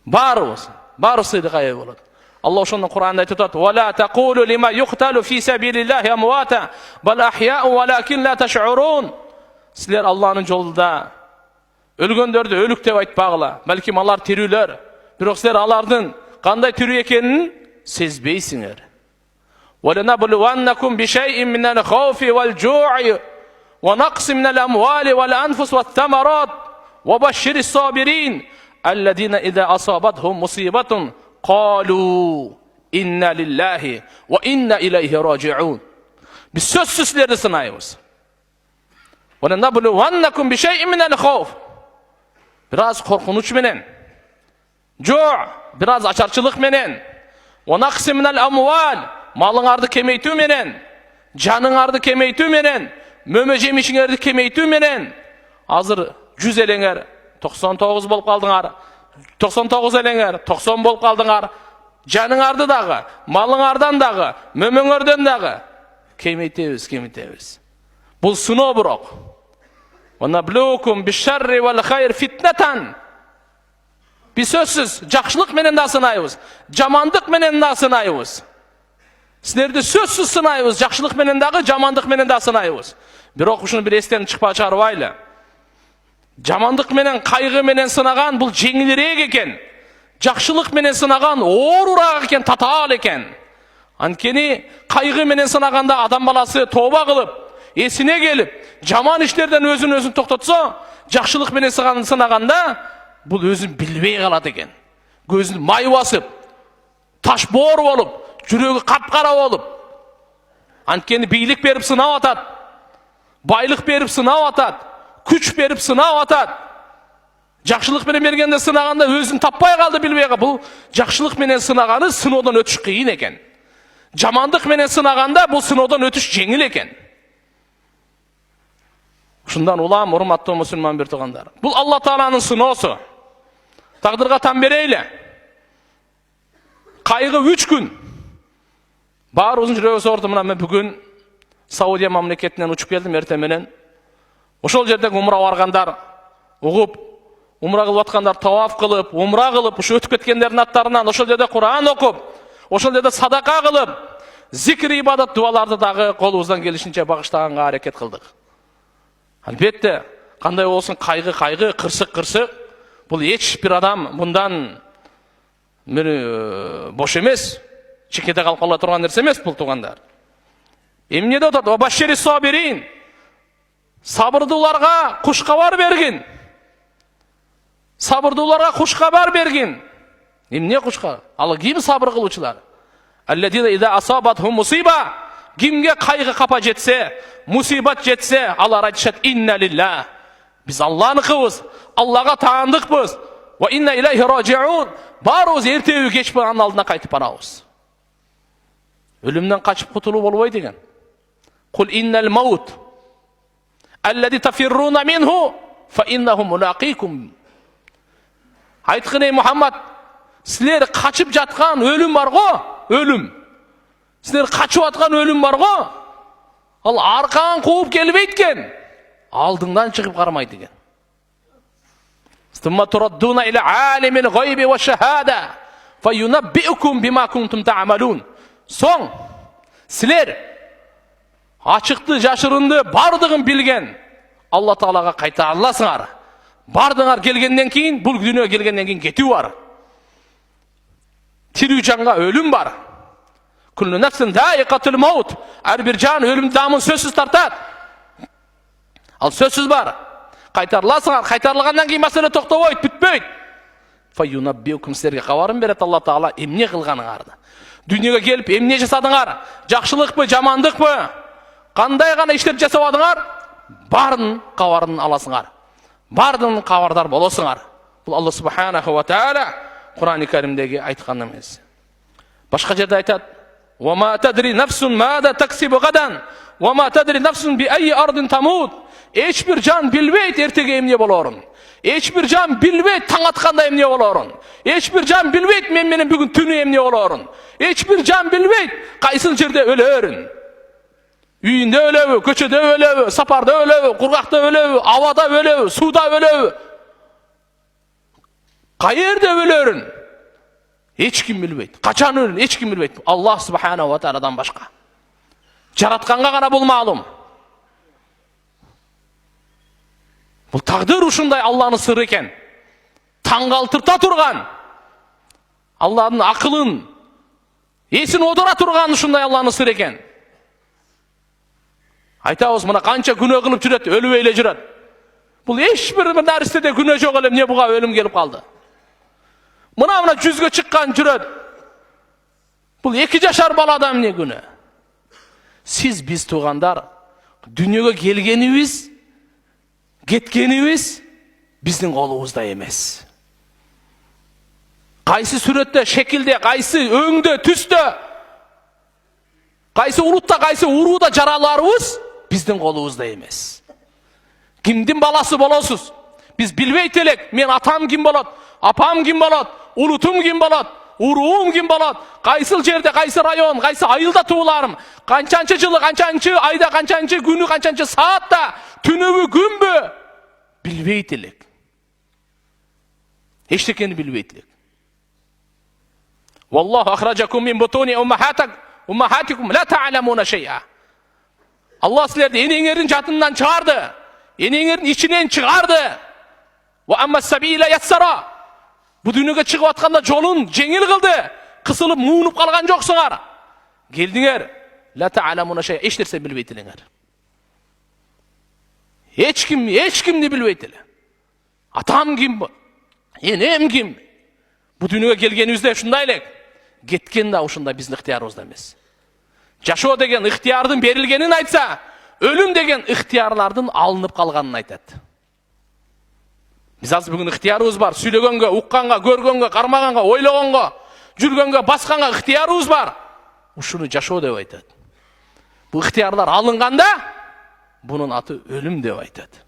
Barısı kayı болады. Allah ошондон Кур'анда айтып атат: "Ва ла тaqulu лима юqtalu фи сабилиллахи амвата, бал ахяу валакин ла таш'урун." Силер Аллахның жолунда өлгөндөрдү өлүк деп айтпагыла, балким алар тирүүлөр. Бирок силер алардын кандай тирүү экенин сезбейсиңер. "Ва ланаблуваннакум бишай'ин минал хауфи вал жу'i ва нақси минал амвали вал анфус ват тамарат ва башширис сабирин алладина иза асабатхум мусибатун qalu inna lillahi wa inna ilayhi raji'un." Biz sözsüz sizleri sınayımız. Ve lenabluvannakum bi şey'in minel khawf. Biraz korkunç menen. Ju', biraz açarçılık menen. Ve naqsi minel amwal, malыңарды kemeytүү menen, janыңарды kemeytүү menen, mömө jemişiңерди kemeytүү menen. Azır 100 elenger 99 bolup kaldыңар. 99 elenger 90 bolup kaldыңар. Janыңарды дагы, малыңардан дагы, мөмөңөрдөн дагы кемейтебиз. Бул сыноо бирок. Ва наблукум бишарри вал хайр фитнатан. Биз сөзсүз жакшылык менен да сынайбыз, жамандык менен да сынайбыз. Силерди сөзсүз сынайбыз, жакшылык менен дагы, жамандык менен да сынайбыз. Бирок ушуну бир эстен чыкпай чыгарбайлы. Жамандык менен, кайгы менен сынаган бул жеңилирээк экен. Жакшылык менен сынаган оорураак экен, татаал экен. Анткени кайгы менен сынаганда адам баласы тооба кылып, эсине келип, жаман иштерден өзүн токтотсо, жакшылык менен сынаганда бул өзүн билбей калат экен. Көзүн май басып, таш боор болуп, жүрөгү капкара болуп. Анткени бийлик берип сынап атат, байлык берип сынап атат, күч берип сынап атат. Жакшылык менен бергенде сынаганда өзүн таппай калды, билбей калды. Бул жакшылык менен сынаганы сыноодон өтүш кыйын экен. Жамандык менен сынаганда бул сыноодон өтүш жеңил экен. Ушундан улам, урматтуу мусулман бир туугандар. Бул Алла Тааланын сыноосу. Тагдырга тан берейли. Кайгы 3 күн. Баарыбыздын жүрөгүбүз оорду. Мына мен бүгүн Саудия мамлекетинен учуп келдим эртең менен. Ошол жерде умра баргандар угуп, умра кылып аткандар таваф кылып, умра кылып, ушу өтүп кеткендердин аттарынан ошол жерде Кур'ан окуп, ошол жерде садака кылып, зикир ибадат дуаларды дагы колубуздан келишинче багыштаганга аракет кылдык. Албетте, кандай болсун кайгы, кырсык, бул эч бир адам мындан бош эмес, чекеде калып кала турган нерсе эмес бул туугандар. Эмнеде атат? "Ва башширис сабирин." Сабырдууларга куш кабар бергин. Сабырдууларга куш кабар бергин. Эмне куш кабар? Ал ким сабыр кылуучулар? Алладина иза асабатхум мусиба. Кимге кайгы капа жетсе, мусибат жетсе, алар айтышат: "Инна лиллах." Биз Аллахныкыбыз, Аллага таандыкпыз. Ва инна илайхи раджиун. Барыбыз эртеби кечпи анын алдына кайтып барабыз. Өлүмдөн качып кутулуу болбойт деген. Кул иннал маут аллади тафирруна минху фа иннаху мулaqīkum. Айткын ey Мухаммад, силер качып жаткан өлүм бар го, өлүм. Силер качып аткан өлүм бар го, ал аркаан кууп келбейт экен, алдыңдан чыгып кармайт экен. Сумма тураддуна иля алимил гайби ва шахада фа юнаббиукум бима кунтум та'малун. Соң силер ачыкты, жашырынды бардыгын билген Алла Таалага кайтарыласыңар. Бардыңар келгенден кийин, бул дүнүйөгө келгенден кийин кетүү бар. Тирүү жанга өлүм бар. Kullu nefsin dâikatul maut. Her bir can ölüm damın sözsüz tartat. Al sözsüz var. Kaytarlasınlar. Kaytarılgandan keyin mesele toktobойт, бүтпөйт. Fayunabbiukum sizlerge kavarın beret Allah Taala emne kılganыңарды. Dünyaya gelip emne jasadыңар? Жақшылық mı, жамандық mı? Кандай гана иштер жасабадыңар? Барын кабарын аласыңар. Бардын кабардар болосуңар. Бул Алла Субханаху ва Таала Кур'ан-ы Каримдеги айткан эмес. Башка жерде айтат: "Ва ма тадри нафсун мада таксибу гадан, ва ма тадри нафсун би айи ардин тамут." Эч бир жан билбейт эртеге эмне болорун. Эч бир жан билбейт таң атканда эмне болорун. Эч бир жан билбейт мен менен бүгүн түнү эмне болорун. Эч бир жан билбейт кайсыл жерде өлөрүн. Үйүндө өлөбү, көчөдө өлөбү, сапарда өлөбү, кургакта өлөбү, абада өлөбү, сууда өлөбү. Кайерде өлөрүн? Eç kim bilbeyt. Kaçan ölün eç kim bilbeyt. Allah subhanahu wa ta'aladan başka. Jaratkanга gana bul ma'lum. Bu taqdir uşunday Allah'ın sırrı eken. Tаңғалтырта turgan. Allah'ın akılın, esin odura turgan uşunday Allah'ın sırrı eken. Айтабыз, мына канча күнөө кылып жүрөт, өлүп эле жүрөт. Бул эч бир нарседе күнөө жок эле, эмне буга өлүм келип калды? Мына жүзгө чыккан жүрөт. Бул 2 жашар балада эмне күнөө? Siz biz тугандар, дүйнөгө келгенибиz, кеткенибиz биздин колубузда эмес. Кайсы сүрөттө, шекилде, кайсы өңдө, түстө, кайсы улутта, кайсы урууда жараларыбыз биздин колубузда эмес. Кимдин баласы болосуз? Биз билбейт элек, мен атам ким болот, апам ким болот, улутум ким болот, уруум ким болот, кайсыл жерде, кайсы район, кайсы айылда тууларым, канчанчы жылы, канчанчы айда, канчанчы күнү, канчанчы саатта, түнүбү, күнбү билбейт элек. Эчтекени билбейт элек. Валлаху ахраджакум мин бутуни уммахатикум ла та'ламуна шей'a. Allah sizlerdi enеңердин жатынан чыгарды, enеңердин ичинен чыгарды. Ва амма сабила яссара. Bu dünüge çıkıp atkanda жолун жеңил кылды. Кысылып, муунуп калган жоксуңар. Келдиңер, ла та'ламуна шей'a. Эч нерсе билбейт элеңер. Эч кимди билбейт эле. Атам ким, энем ким? Bu dünüge келгенибизде ушундай элек. Кеткен да ушундай биздин ыктыярыбызда эмес. Жашоо деген ыктыярдын берилгенин айтса, өлүм деген ыктыярлардын алынып калганын айтат. Биз азыр бүгүн ыктыярыбыз бар. Сүйлөгөнгө, укканга, көргөнгө, кармаганга, ойлогонго, жүргөнгө, басканга ыктыярыбыз бар. Ушуну жашоо деп айтат. Бу ыктыярлар алынганда, бунун аты өлүм деп айтат.